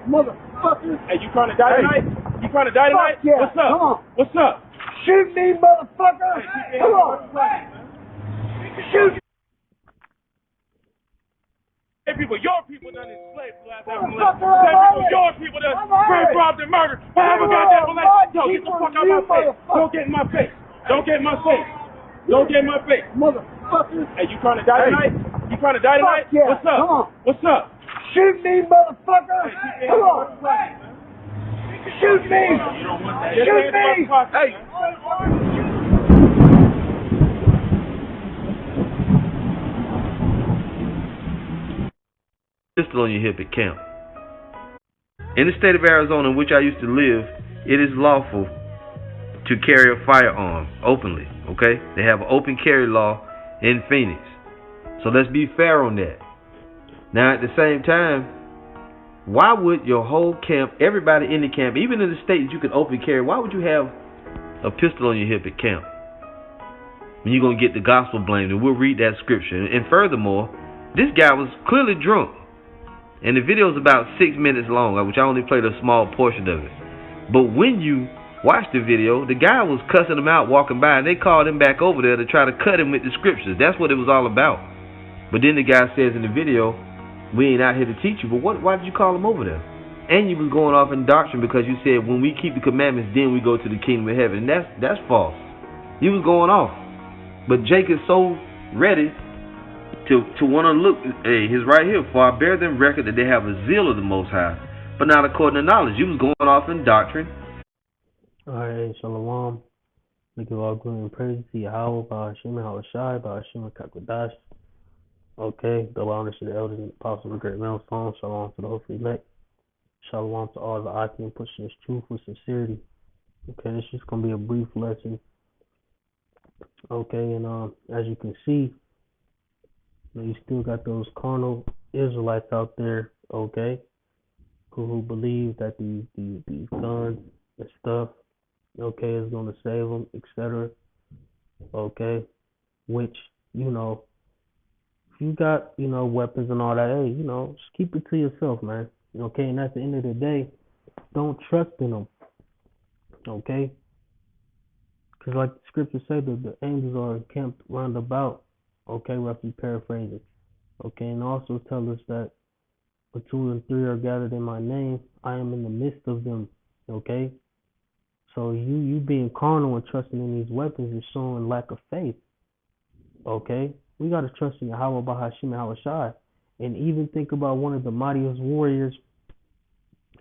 motherfucker. Hey, you trying to die tonight? You trying to die tonight? Yeah. What's up? Come on. What's up? Shoot me, motherfucker. Hey, Come on. Shoot me. Hey, people, your people done enslaved black African Motherfucker, Say, I'm people, your people done I'm on rape, it. robbed, and murdered. Have a You goddamn are relationship. not Yo, get the fuck out you my face. motherfucker. Don't get in my face. Don't get in my face. Don't get in my face. Motherfucker. Hey, you trying to die tonight? You trying to die tonight? Yeah. What's up? Come on. What's up? Shoot me, motherfucker. Come on. Shoot me. Shoot me. Hey. Pistol on your hip at camp. In the state of Arizona in which I used to live, it is lawful to carry a firearm openly, okay? They have an open carry law in Phoenix. So let's be fair on that. Now at the same time, why would your whole camp, everybody in the camp, even in the states you can open carry, why would you have a pistol on your hip at camp? When you're going to get the gospel blamed, and we'll read that scripture. And furthermore, this guy was clearly drunk. And the video is about 6 minutes long, which I only played a small portion of it. But when you watch the video, the guy was cussing him out walking by, and they called him back over there to try to cut him with the scriptures. That's what it was all about. But then the guy says in the video, we ain't out here to teach you, but why did you call him over there? And you was going off in doctrine because you said when we keep the commandments, then we go to the kingdom of heaven. And that's false. You was going off. But Jake is so ready to want to look, hey, his right here, for I bear them record that they have a zeal of the Most High, but not according to knowledge. You was going off in doctrine. All right, shalom. We give all glory and praise to Yahweh, Ba'ashim, Hawashai, Ba'ashim, Kakwadash. Okay, the honor to the elders and apostles of the great millstone. Shalom to the hopefully elect. Shalom to all the Akim pushing this truth with sincerity. Okay, this is going to be a brief lesson. Okay, and as you can see, you still got those carnal Israelites out there, okay, who believe that the guns and stuff, okay, is going to save them, etc. Okay, which, you know, if you got, you know, weapons and all that, hey, you know, just keep it to yourself, man. Okay, and at the end of the day, don't trust in them, okay? Because like the scriptures say, that the angels are encamped round about, okay, roughly paraphrasing. Okay, and also tell us that when 2 and 3 are gathered in my name, I am in the midst of them. Okay? So you being carnal and trusting in these weapons is showing lack of faith. Okay? We gotta trust in Yahweh Bahashim and Hawashai. And even think about one of the mightiest warriors,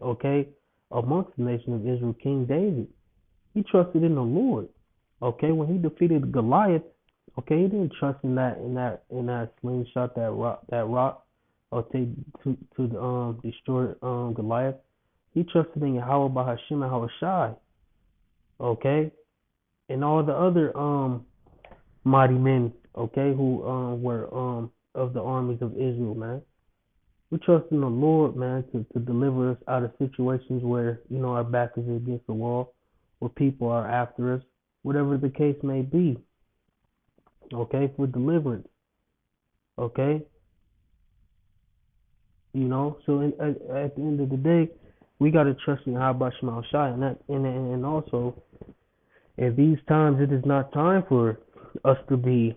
okay, amongst the nation of Israel, King David. He trusted in the Lord. Okay, when he defeated Goliath, okay, he didn't trust in that slingshot, that rock, or to destroy Goliath. He trusted in Yahweh Bahashim and Hawashai. Okay, and all the other mighty men, okay, who were of the armies of Israel, man. We trust in the Lord, man, to deliver us out of situations where, you know, our back is against the wall, where people are after us, whatever the case may be. Okay, for deliverance. Okay, you know. So at the end of the day, we gotta trust in Yahweh Shema Shai, and also at these times, it is not time for us to be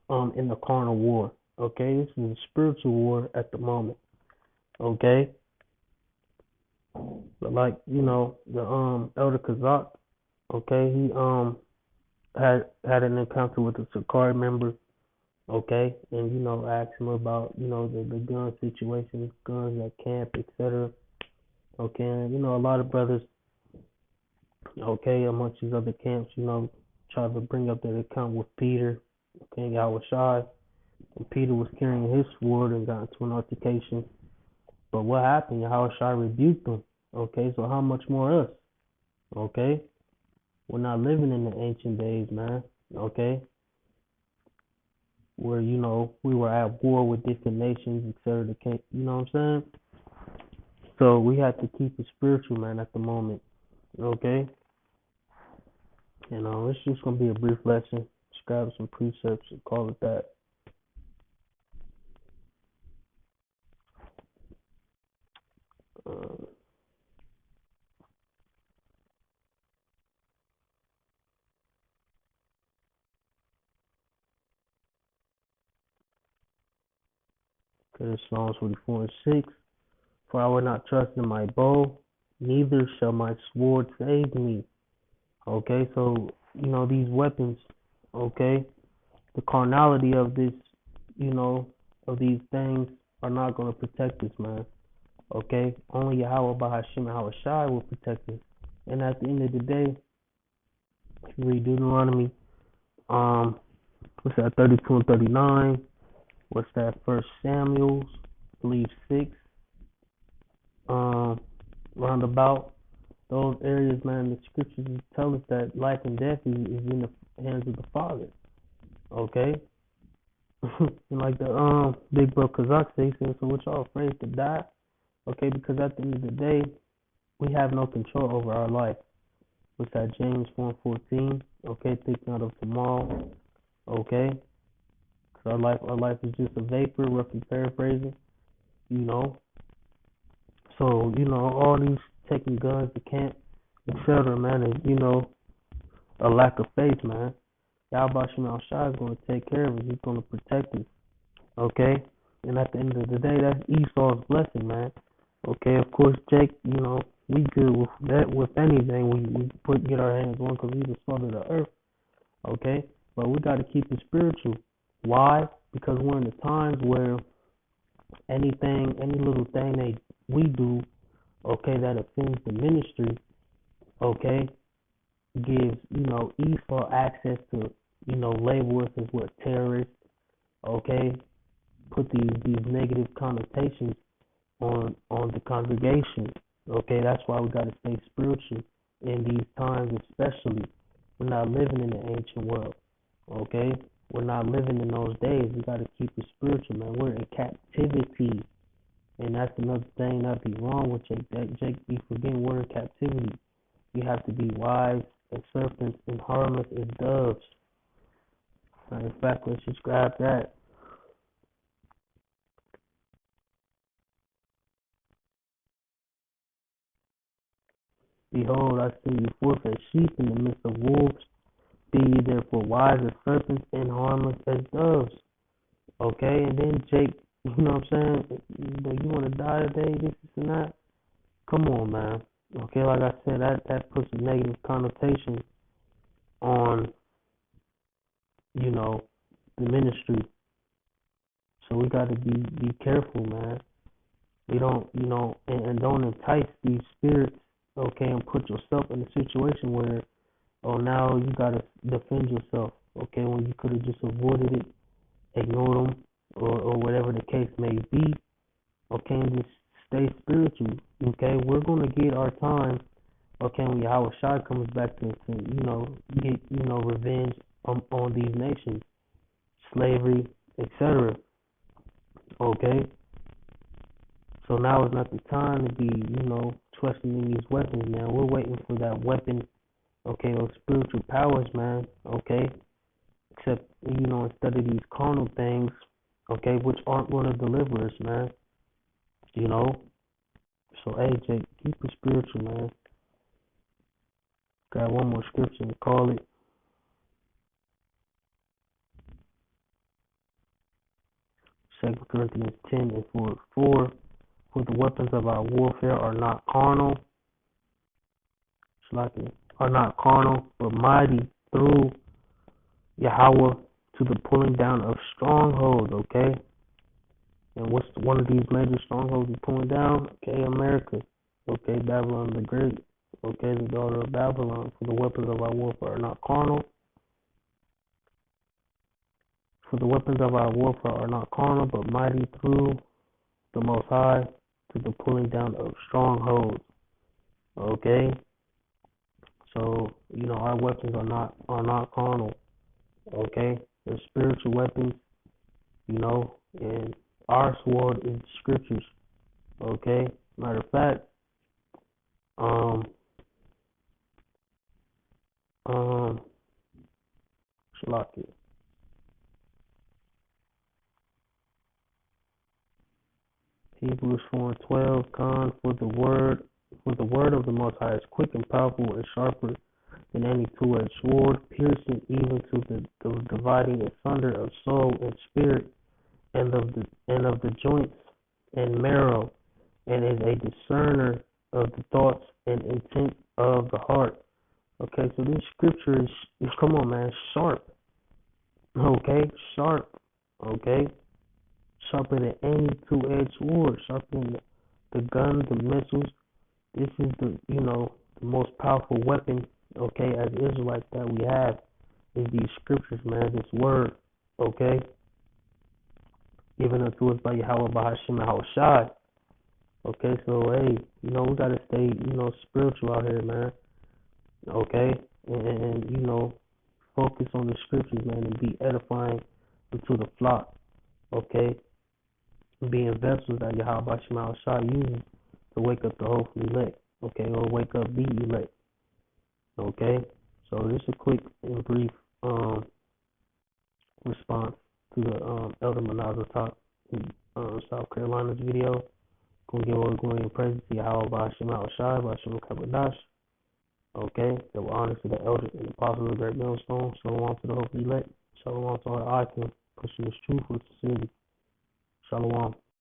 in the carnal war. Okay, this is a spiritual war at the moment. Okay, but like, you know, the Elder Kazak, okay, he had an encounter with a Sakari member, okay, and, you know, asked him about, you know, the gun situation, guns at camp, etc. Okay, and, you know, a lot of brothers, okay, amongst these other camps, you know, tried to bring up that account with Peter, okay, Yahushua, and Peter was carrying his sword and got into an altercation. But what happened? Yahushua rebuked them. Okay, so how much more us? Okay, we're not living in the ancient days, man. Okay, where, you know, we were at war with different nations, etc. You know what I'm saying? So we have to keep it spiritual, man, at the moment. Okay, and it's just gonna be a brief lesson. Just grab some precepts and call it that. Okay, that's Psalms 44:6. For I will not trust in my bow, neither shall my sword save me. Okay, so these weapons, okay, the carnality of this, of these things are not going to protect us, man. Okay, only Yahweh Bahashim Yahweh Shai will protect us. And at the end of the day, if you read Deuteronomy, what's that, 32 and 39? What's that, First Samuel, I believe 6, roundabout those areas, man. The scriptures tell us that life and death is in the hands of the Father. Okay, and like the big bro Kazak said, so what y'all afraid to die? Okay, because at the end of the day, we have no control over our life. What's that, James 1:14? Okay, think not of tomorrow. Okay, because our life is just a vapor, roughly paraphrasing. So all these taking guns to camp, etc., man, is a lack of faith, man. Yahweh Shema Shai is going to take care of us. He's going to protect us. Okay? And at the end of the day, that's Esau's blessing, man. Okay, of course, Jake, we good with that, with anything we get our hands on, because we the salt of the earth. Okay? But we got to keep it spiritual. Why? Because we're in the times where any little thing we do, okay, that offends the ministry, okay, gives, Esau access to, label us as what, terrorists, okay, put these negative connotations on the congregation. Okay, that's why we gotta stay spiritual in these times, especially. We're not living in the ancient world. Okay? We're not living in those days. We gotta keep it spiritual, man. We're in captivity. And that's another thing that'd be wrong with Jake. That Jake be forgetting we're in captivity. You have to be wise as serpents and harmless as doves. Matter of fact, let's just grab that. Behold, I send you forth as sheep in the midst of wolves. Be ye therefore wise as serpents and harmless as doves. Okay, and then Jake, you know what I'm saying? You want to die today, this and that? Come on, man. Okay, like I said, that puts a negative connotation on, the ministry. So we got to be careful, man. We don't, and don't entice these spirits, okay, and put yourself in a situation where, now you got to defend yourself, okay, when you could have just avoided it, ignored them, or whatever the case may be, okay, and just stay spiritual, okay. We're going to get our time, okay, when Yahweh Shai comes back to get, revenge on these nations, slavery, etc., okay. So now is not the time to be, trusting in these weapons, man. We're waiting for that weapon, okay, those spiritual powers, man, okay. Except, instead of these carnal things, okay, which aren't going to deliver us, man. So, hey, Jake, keep it spiritual, man. Got one more scripture to call it. 2 Corinthians 10 and 4. For the weapons of our warfare are not carnal, but mighty through Yahweh to the pulling down of strongholds, okay? And what's one of these major strongholds is pulling down? Okay, America. Okay, Babylon the Great. Okay, the daughter of Babylon. For the weapons of our warfare are not carnal. For the weapons of our warfare are not carnal, but mighty through the Most High to the pulling down of strongholds. Okay? So, our weapons are not carnal. Okay? They're spiritual weapons, and our sword is scriptures. Okay? Matter of fact, Shalaki. Hebrews 4:12, for the word of the Most High is quick and powerful and sharper than any two-edged sword, piercing even to the dividing asunder of soul and spirit and of the joints and marrow, and is a discerner of the thoughts and intent of the heart. Okay, so this scripture is come on, man, sharp. Okay, sharp. Okay, sharper than any two-edged sword, sharper than the gun, the missiles. This is the most powerful weapon, okay, as Israelites that we have is these scriptures, man, this word, okay, given unto us by Yahweh, by Hashem, and Hawashai. Okay, so hey, we gotta stay, spiritual out here, man. Okay, and focus on the scriptures, man, and be edifying unto the flock. Okay, being vessels that Yahweh, by Hashem, and Hawashai uses to wake up the hopeful elect. Okay, or wake up the elect. Okay, so this is a quick and brief response to the Elder Manasseh talk in South Carolina's video. Gonna give all the glory and praise to Yahweh, by Hashem, Hawashai, by Hashem, Kabadash. Okay, that will honor to the elders and apostles of the great millstone. Shalom to the hopeful elect. Shalom to all icons pushing this truth with sincerity. Shalom.